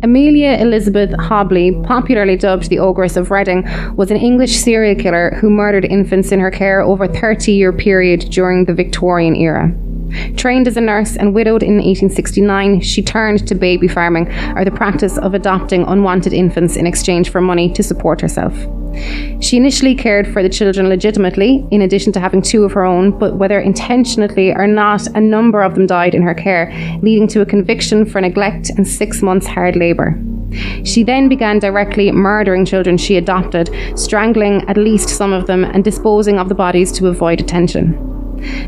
Amelia Elizabeth Hobley, popularly dubbed the Ogress of Reading, was an English serial killer who murdered infants in her care over a 30-year period during the Victorian era. Trained as a nurse and widowed in 1869, she turned to baby farming, or the practice of adopting unwanted infants in exchange for money to support herself. She initially cared for the children legitimately, in addition to having 2 of her own, but whether intentionally or not, a number of them died in her care, leading to a conviction for neglect and 6 months hard labour. She then began directly murdering children she adopted, strangling at least some of them and disposing of the bodies to avoid attention.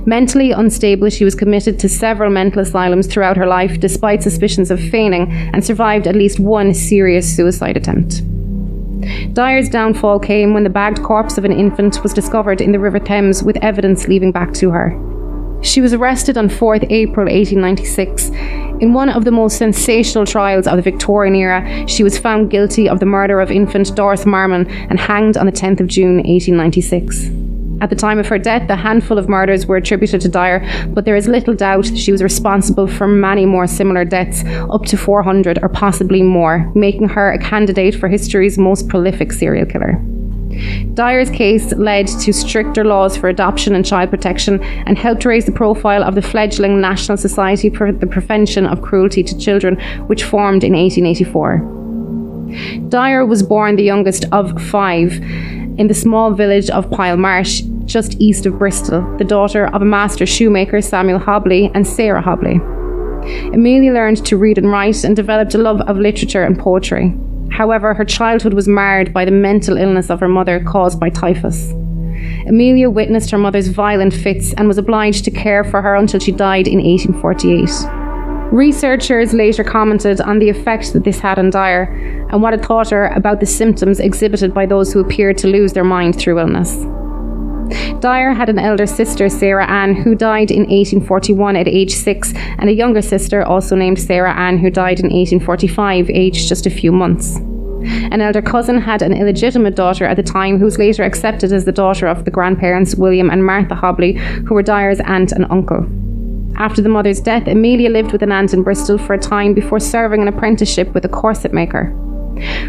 Mentally unstable, she was committed to several mental asylums throughout her life despite suspicions of feigning, and survived at least 1 serious suicide attempt. Dyer's downfall came when the bagged corpse of an infant was discovered in the River Thames with evidence leading back to her. She was arrested on 4th April 1896. In one of the most sensational trials of the Victorian era, she was found guilty of the murder of infant Doris Marmon and hanged on the 10th of June 1896. At the time of her death, a handful of murders were attributed to Dyer, but there is little doubt she was responsible for many more similar deaths, up to 400 or possibly more, making her a candidate for history's most prolific serial killer. Dyer's case led to stricter laws for adoption and child protection and helped raise the profile of the fledgling National Society for the Prevention of Cruelty to Children, which formed in 1884. Dyer was born the youngest of 5 in the small village of Pyle Marsh, just east of Bristol, the daughter of a master shoemaker, Samuel Hobley, and Sarah Hobley. Amelia learned to read and write and developed a love of literature and poetry. However, her childhood was marred by the mental illness of her mother caused by typhus. Amelia witnessed her mother's violent fits and was obliged to care for her until she died in 1848. Researchers later commented on the effect that this had on Dyer and what it taught her about the symptoms exhibited by those who appeared to lose their mind through illness. Dyer had an elder sister, Sarah Ann, who died in 1841 at age 6, and a younger sister, also named Sarah Ann, who died in 1845, aged just a few months. An elder cousin had an illegitimate daughter at the time, who was later accepted as the daughter of the grandparents, William and Martha Hobley, who were Dyer's aunt and uncle. After the mother's death, Amelia lived with an aunt in Bristol for a time before serving an apprenticeship with a corset maker.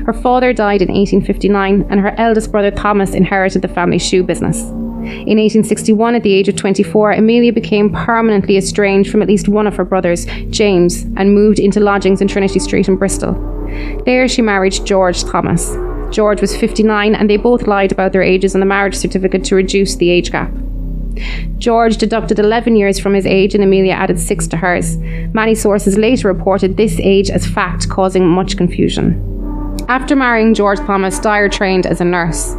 Her father died in 1859, and her eldest brother Thomas inherited the family shoe business. In 1861, at the age of 24, Amelia became permanently estranged from at least one of her brothers, James, and moved into lodgings in Trinity Street in Bristol. There she married George Thomas. George was 59, and they both lied about their ages on the marriage certificate to reduce the age gap. George deducted 11 years from his age and Amelia added 6 to hers. Many sources later reported this age as fact, causing much confusion. After marrying George Thomas, Dyer trained as a nurse.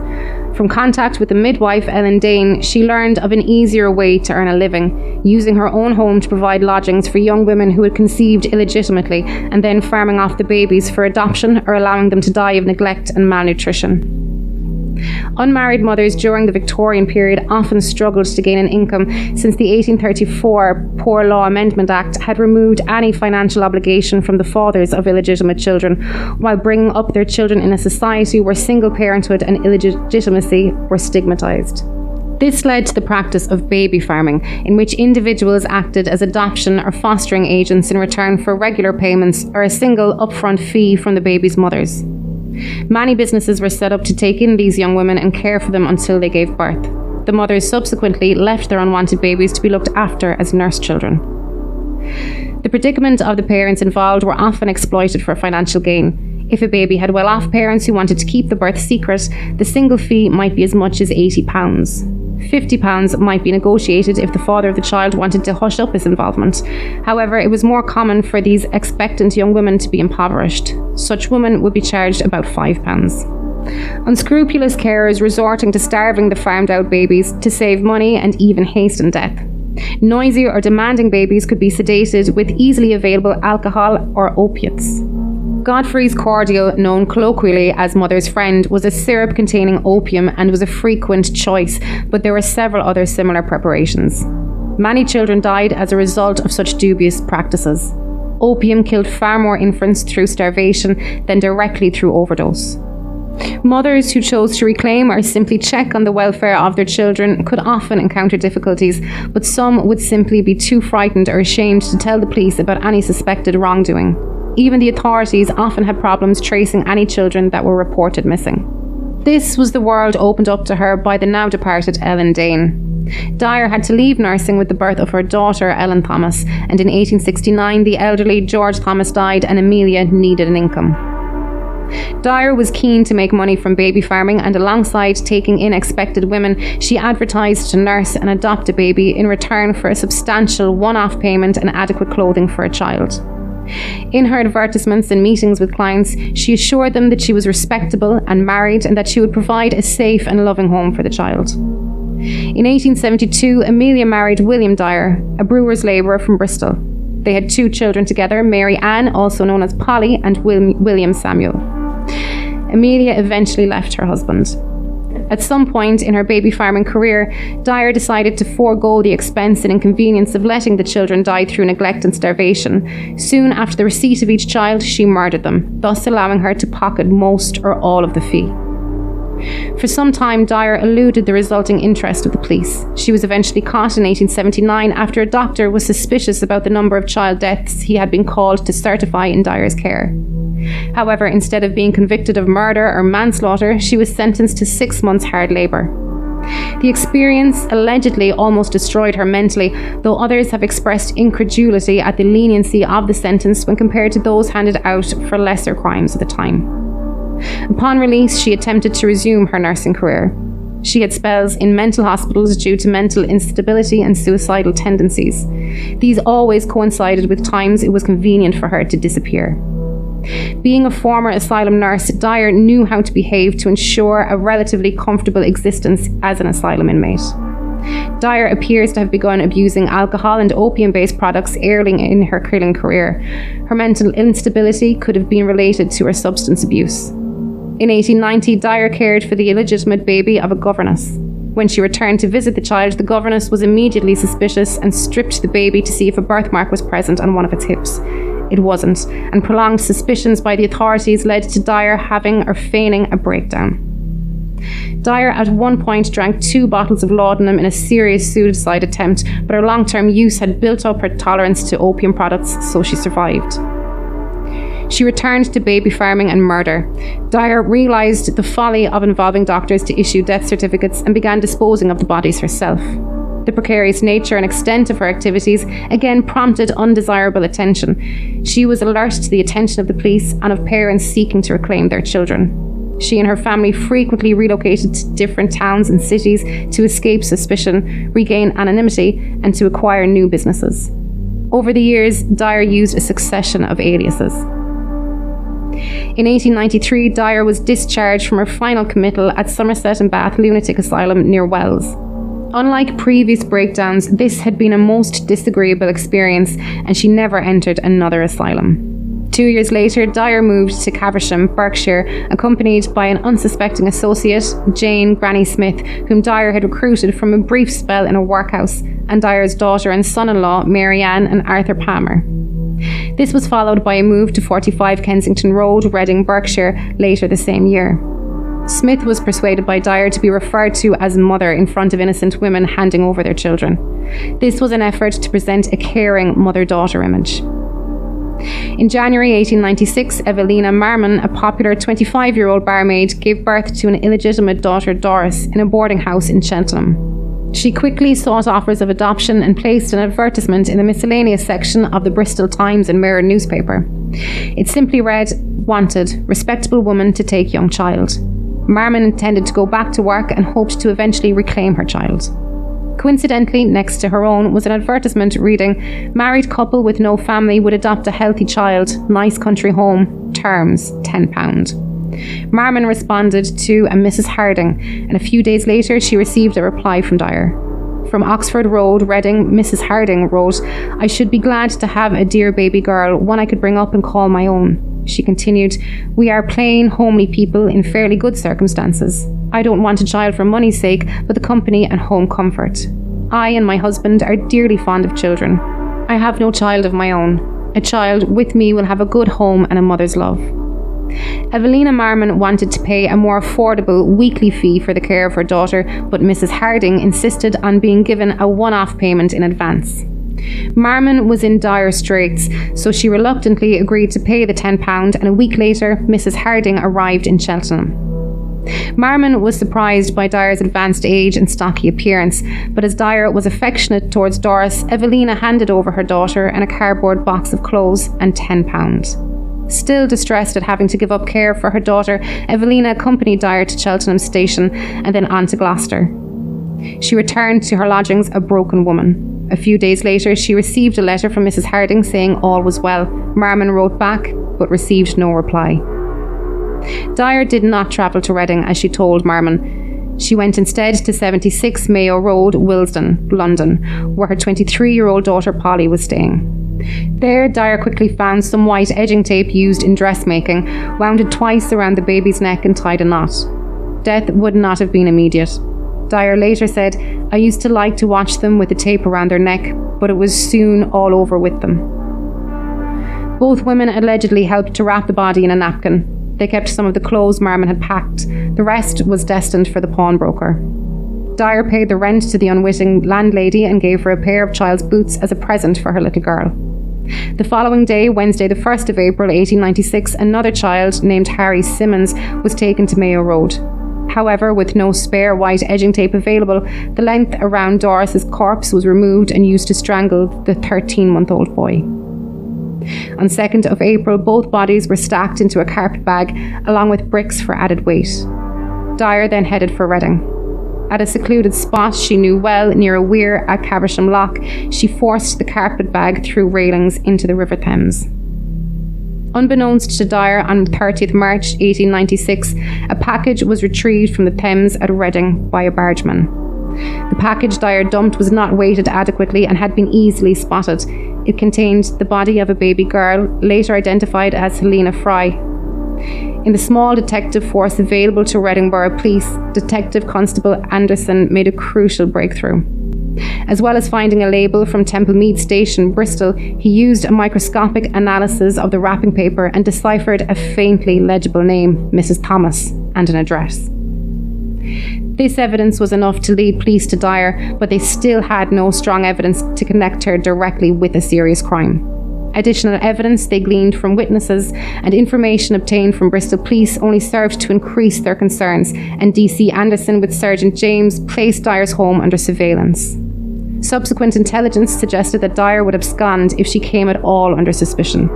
From contact with the midwife, Ellen Dane, she learned of an easier way to earn a living, using her own home to provide lodgings for young women who had conceived illegitimately and then farming off the babies for adoption or allowing them to die of neglect and malnutrition. Unmarried mothers during the Victorian period often struggled to gain an income, since the 1834 Poor Law Amendment Act had removed any financial obligation from the fathers of illegitimate children, while bringing up their children in a society where single parenthood and illegitimacy were stigmatised. This led to the practice of baby farming, in which individuals acted as adoption or fostering agents in return for regular payments or a single upfront fee from the baby's mothers. Many businesses were set up to take in these young women and care for them until they gave birth. The mothers subsequently left their unwanted babies to be looked after as nurse children. The predicament of the parents involved were often exploited for financial gain. If a baby had well-off parents who wanted to keep the birth secret, the single fee might be as much as £80. £50 might be negotiated if the father of the child wanted to hush up his involvement. However, it was more common for these expectant young women to be impoverished. Such women would be charged about £5. Unscrupulous carers resorting to starving the farmed-out babies to save money and even hasten death. Noisy or demanding babies could be sedated with easily available alcohol or opiates. Godfrey's cordial, known colloquially as Mother's Friend, was a syrup containing opium and was a frequent choice, but there were several other similar preparations. Many children died as a result of such dubious practices. Opium killed far more infants through starvation than directly through overdose. Mothers who chose to reclaim or simply check on the welfare of their children could often encounter difficulties, but some would simply be too frightened or ashamed to tell the police about any suspected wrongdoing. Even the authorities often had problems tracing any children that were reported missing. This was the world opened up to her by the now departed Ellen Dane. Dyer had to leave nursing with the birth of her daughter Ellen Thomas, and in 1869 the elderly George Thomas died and Amelia needed an income. Dyer was keen to make money from baby farming, and alongside taking in expected women, she advertised to nurse and adopt a baby in return for a substantial one-off payment and adequate clothing for a child. In her advertisements and meetings with clients, she assured them that she was respectable and married and that she would provide a safe and loving home for the child. In 1872, Amelia married William Dyer, a brewer's labourer from Bristol. They had 2 children together, Mary Ann, also known as Polly, and William Samuel. Amelia eventually left her husband. At some point in her baby farming career, Dyer decided to forego the expense and inconvenience of letting the children die through neglect and starvation. Soon after the receipt of each child, she murdered them, thus allowing her to pocket most or all of the fee. For some time, Dyer eluded the resulting interest of the police. She was eventually caught in 1879 after a doctor was suspicious about the number of child deaths he had been called to certify in Dyer's care. However, instead of being convicted of murder or manslaughter, she was sentenced to 6 months hard labour. The experience allegedly almost destroyed her mentally, though others have expressed incredulity at the leniency of the sentence when compared to those handed out for lesser crimes at the time. Upon release, she attempted to resume her nursing career. She had spells in mental hospitals due to mental instability and suicidal tendencies. These always coincided with times it was convenient for her to disappear. Being a former asylum nurse, Dyer knew how to behave to ensure a relatively comfortable existence as an asylum inmate. Dyer appears to have begun abusing alcohol and opium-based products early in her killing career. Her mental instability could have been related to her substance abuse. In 1890, Dyer cared for the illegitimate baby of a governess. When she returned to visit the child, the governess was immediately suspicious and stripped the baby to see if a birthmark was present on one of its hips. It wasn't, and prolonged suspicions by the authorities led to Dyer having or feigning a breakdown. Dyer at one point drank 2 bottles of laudanum in a serious suicide attempt, but her long-term use had built up her tolerance to opium products, so she survived. She returned to baby farming and murder. Dyer realised the folly of involving doctors to issue death certificates and began disposing of the bodies herself. The precarious nature and extent of her activities again prompted undesirable attention. She was alert to the attention of the police and of parents seeking to reclaim their children. She and her family frequently relocated to different towns and cities to escape suspicion, regain anonymity, and to acquire new businesses. Over the years, Dyer used a succession of aliases. In 1893, Dyer was discharged from her final committal at Somerset and Bath Lunatic Asylum near Wells. Unlike previous breakdowns, this had been a most disagreeable experience, and she never entered another asylum. 2 years later, Dyer moved to Caversham, Berkshire, accompanied by an unsuspecting associate, Jane Granny Smith, whom Dyer had recruited from a brief spell in a workhouse, and Dyer's daughter and son-in-law, Mary Ann and Arthur Palmer. This was followed by a move to 45 Kensington Road, Reading, Berkshire, later the same year. Smith was persuaded by Dyer to be referred to as mother in front of innocent women handing over their children. This was an effort to present a caring mother-daughter image. In January 1896, Evelina Marmon, a popular 25-year-old barmaid, gave birth to an illegitimate daughter, Doris, in a boarding house in Cheltenham. She quickly sought offers of adoption and placed an advertisement in the miscellaneous section of the Bristol Times and Mirror newspaper. It simply read, "Wanted, respectable woman to take young child." Marmon intended to go back to work and hoped to eventually reclaim her child. Coincidentally, next to her own was an advertisement reading, "Married couple with no family would adopt a healthy child, nice country home, terms £10." Marmon responded to a Mrs. Harding, and a few days later she received a reply from Dyer. From Oxford Road, Reading, Mrs. Harding wrote, "I should be glad to have a dear baby girl, one I could bring up and call my own." She continued, "We are plain, homely people in fairly good circumstances. I don't want a child for money's sake, but the company and home comfort. I and my husband are dearly fond of children. I have no child of my own. A child with me will have a good home and a mother's love." Evelina Marmon wanted to pay a more affordable weekly fee for the care of her daughter, but Mrs. Harding insisted on being given a one-off payment in advance. Marmon was in dire straits, so she reluctantly agreed to pay the £10, and a week later, Mrs. Harding arrived in Cheltenham. Marmon was surprised by Dyer's advanced age and stocky appearance, but as Dyer was affectionate towards Doris, Evelina handed over her daughter and a cardboard box of clothes and £10. Still distressed at having to give up care for her daughter, Evelina accompanied Dyer to Cheltenham station and then on to Gloucester. She returned to her lodgings a broken woman. A few days later, she received a letter from Mrs. Harding saying all was well. Marmon wrote back, but received no reply. Dyer did not travel to Reading as she told Marmon. She went instead to 76 Mayo Road, Willesden, London, where her 23-year-old daughter Polly was staying. There, Dyer quickly found some white edging tape used in dressmaking, wound it twice around the baby's neck and tied a knot. Death would not have been immediate. Dyer later said, "I used to like to watch them with the tape around their neck, but it was soon all over with them." Both women allegedly helped to wrap the body in a napkin. They kept some of the clothes Marmon had packed. The rest was destined for the pawnbroker. Dyer paid the rent to the unwitting landlady and gave her a pair of child's boots as a present for her little girl. The following day, Wednesday the 1st of April 1896, another child named Harry Simmons was taken to Mayo Road. However, with no spare white edging tape available, the length around Doris's corpse was removed and used to strangle the 13-month-old boy. On 2nd of April, both bodies were stacked into a carpet bag along with bricks for added weight. Dyer then headed for Reading. At a secluded spot she knew well near a weir at Caversham Loch, she forced the carpet bag through railings into the River Thames. Unbeknownst to Dyer, on 30th March 1896, a package was retrieved from the Thames at Reading by a bargeman. The package Dyer dumped was not weighted adequately and had been easily spotted. It contained the body of a baby girl, later identified as Helena Fry. In the small detective force available to Reading Borough Police, Detective Constable Anderson made a crucial breakthrough. As well as finding a label from Templemead Station, Bristol, he used a microscopic analysis of the wrapping paper and deciphered a faintly legible name, Mrs. Thomas, and an address. This evidence was enough to lead police to Dyer, but they still had no strong evidence to connect her directly with a serious crime. Additional evidence they gleaned from witnesses and information obtained from Bristol Police only served to increase their concerns, and DC Anderson with Sergeant James placed Dyer's home under surveillance. Subsequent intelligence suggested that Dyer would abscond if she came at all under suspicion.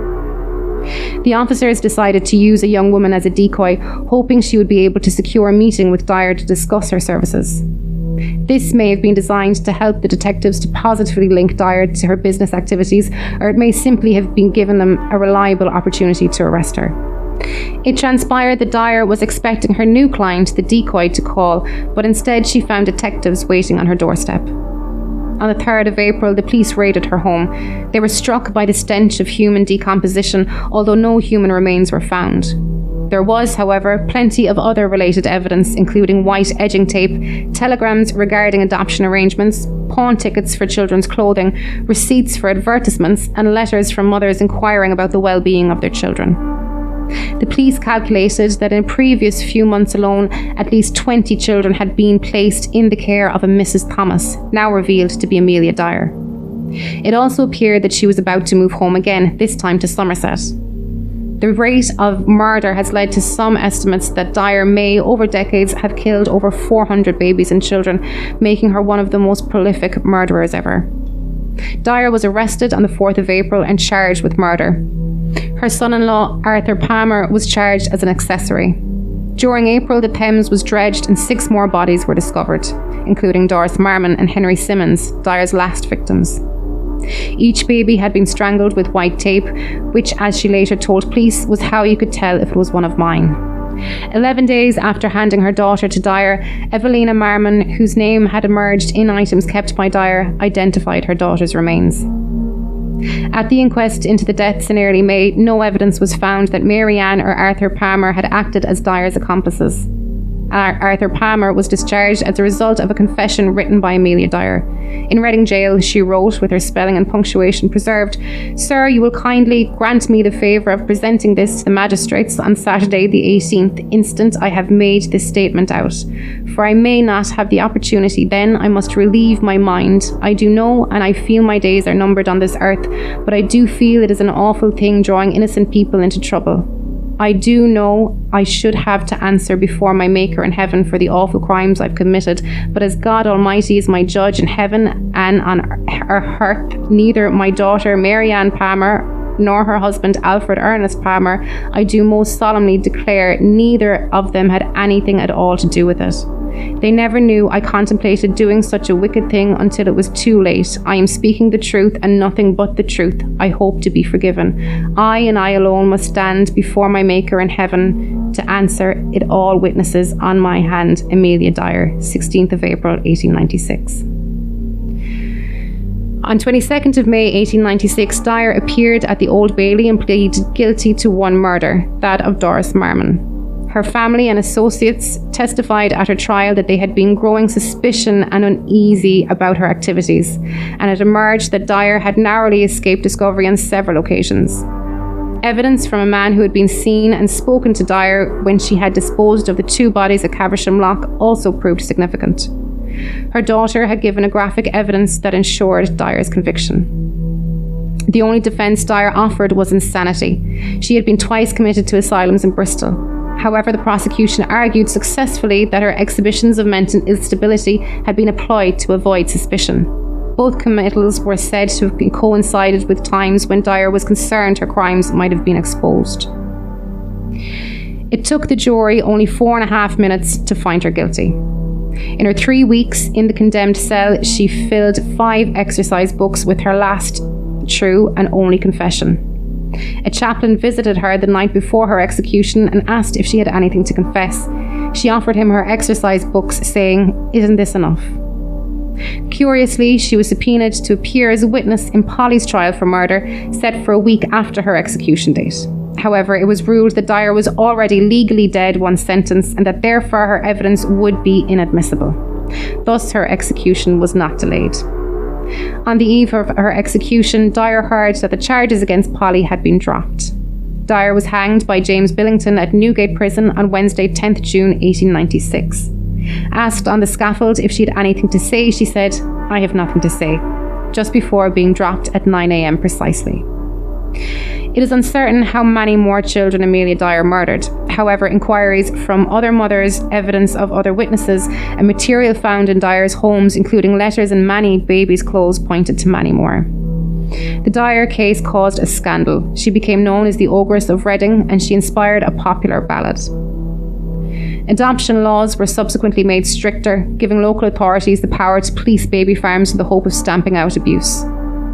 The officers decided to use a young woman as a decoy, hoping she would be able to secure a meeting with Dyer to discuss her services. This may have been designed to help the detectives to positively link Dyer to her business activities, or it may simply have been given them a reliable opportunity to arrest her. It transpired that Dyer was expecting her new client, the decoy, to call, but instead she found detectives waiting on her doorstep. On the 3rd of April, the police raided her home. They were struck by the stench of human decomposition, although no human remains were found. There was, however, plenty of other related evidence, including white edging tape, telegrams regarding adoption arrangements, pawn tickets for children's clothing, receipts for advertisements, and letters from mothers inquiring about the well-being of their children. The police calculated that in previous few months alone, at least 20 children had been placed in the care of a Mrs. Thomas, now revealed to be Amelia Dyer. It also appeared that she was about to move home again, this time to Somerset. The rate of murder has led to some estimates that Dyer may, over decades, have killed over 400 babies and children, making her one of the most prolific murderers ever. Dyer was arrested on the 4th of April and charged with murder. Her son-in-law, Arthur Palmer, was charged as an accessory. During April, the Thames was dredged and 6 more bodies were discovered, including Doris Marmon and Henry Simmons, Dyer's last victims. Each baby had been strangled with white tape, which, as she later told police, was how you could tell if it was one of mine. 11 days after handing her daughter to Dyer, Evelina Marmon, whose name had emerged in items kept by Dyer, identified her daughter's remains. At the inquest into the deaths in early May, no evidence was found that Mary Ann or Arthur Palmer had acted as Dyer's accomplices. Arthur Palmer, was discharged as a result of a confession written by Amelia Dyer. In Reading Jail, she wrote, with her spelling and punctuation preserved, "Sir, you will kindly grant me the favour of presenting this to the magistrates on Saturday the 18th instant I have made this statement out. For I may not have the opportunity then. I must relieve my mind. I do know and I feel my days are numbered on this earth, but I do feel it is an awful thing drawing innocent people into trouble. I do know I should have to answer before my Maker in heaven for the awful crimes I've committed, but as God Almighty is my judge in heaven and on earth, neither my daughter Mary Ann Palmer nor her husband Alfred Ernest Palmer, I do most solemnly declare neither of them had anything at all to do with it. They never knew I contemplated doing such a wicked thing until it was too late. I am speaking the truth and nothing but the truth. I hope to be forgiven. I and I alone must stand before my Maker in heaven to answer it. All witnesses on my hand. Amelia Dyer, 16th of April, 1896. On 22nd of May 1896, Dyer appeared at the Old Bailey and pleaded guilty to one murder, that of Doris Marmon. Her family and associates testified at her trial that they had been growing suspicion and uneasy about her activities, and it emerged that Dyer had narrowly escaped discovery on several occasions. Evidence from a man who had been seen and spoken to Dyer when she had disposed of the two bodies at Caversham Loch also proved significant. Her daughter had given a graphic evidence that ensured Dyer's conviction. The only defence Dyer offered was insanity. She had been twice committed to asylums in Bristol. However, the prosecution argued successfully that her exhibitions of mental instability had been employed to avoid suspicion. Both committals were said to have coincided with times when Dyer was concerned her crimes might have been exposed. It took the jury only 4.5 minutes to find her guilty. In her 3 weeks in the condemned cell, she filled 5 exercise books with her last true and only confession. A chaplain visited her the night before her execution and asked if she had anything to confess. She offered him her exercise books, saying, "Isn't this enough?" Curiously, she was subpoenaed to appear as a witness in Polly's trial for murder, set for a week after her execution date. However, it was ruled that Dyer was already legally dead once sentenced and that therefore her evidence would be inadmissible. Thus, her execution was not delayed. On the eve of her execution, Dyer heard that the charges against Polly had been dropped. Dyer was hanged by James Billington at Newgate Prison on Wednesday, 10th June 1896. Asked on the scaffold if she had anything to say, she said, "I have nothing to say," just before being dropped at 9 a.m. precisely. It is uncertain how many more children Amelia Dyer murdered. However, inquiries from other mothers, evidence of other witnesses, and material found in Dyer's homes, including letters and many babies' clothes, pointed to many more. The Dyer case caused a scandal. She became known as the Ogress of Reading, and she inspired a popular ballad. Adoption laws were subsequently made stricter, giving local authorities the power to police baby farms with the hope of stamping out abuse.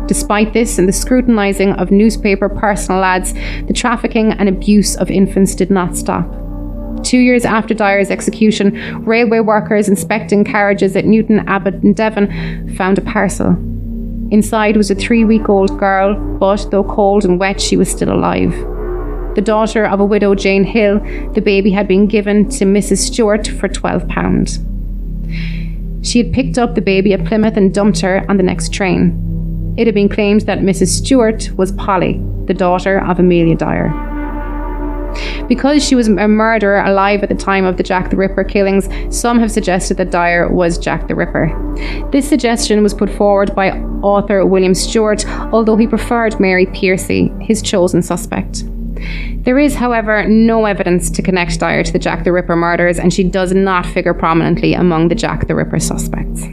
Despite this and the scrutinising of newspaper personal ads, the trafficking and abuse of infants did not stop. 2 years after Dyer's execution, railway workers inspecting carriages at Newton Abbot in Devon found a parcel. Inside was a 3-week-old girl, but though cold and wet, she was still alive. The daughter of a widow, Jane Hill, the baby had been given to Mrs. Stewart for £12. She had picked up the baby at Plymouth and dumped her on the next train. It had been claimed that Mrs. Stewart was Polly, the daughter of Amelia Dyer. Because she was a murderer alive at the time of the Jack the Ripper killings, some have suggested that Dyer was Jack the Ripper. This suggestion was put forward by author William Stewart, although he preferred Mary Piercy, his chosen suspect. There is, however, no evidence to connect Dyer to the Jack the Ripper murders, and she does not figure prominently among the Jack the Ripper suspects.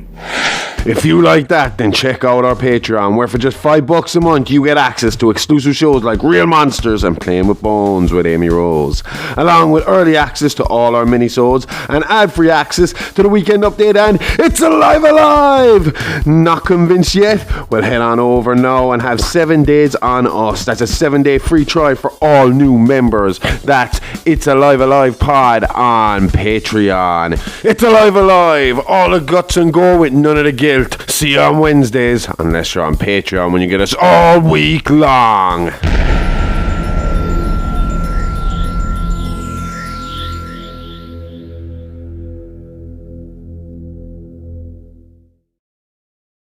If you like that, then check out our Patreon, where for just $5 a month you get access to exclusive shows like Real Monsters and Playing with Bones with Amy Rose, along with early access to all our minisodes and ad-free access to the Weekend Update and It's Alive Alive! Not convinced yet? Well, head on over now and have 7 days on us. That's a 7-day free trial for all new members. That's It's Alive Alive Pod on Patreon. It's Alive Alive! All the guts and go with none of the guilt. See you on Wednesdays, unless you're on Patreon when you get us all week long.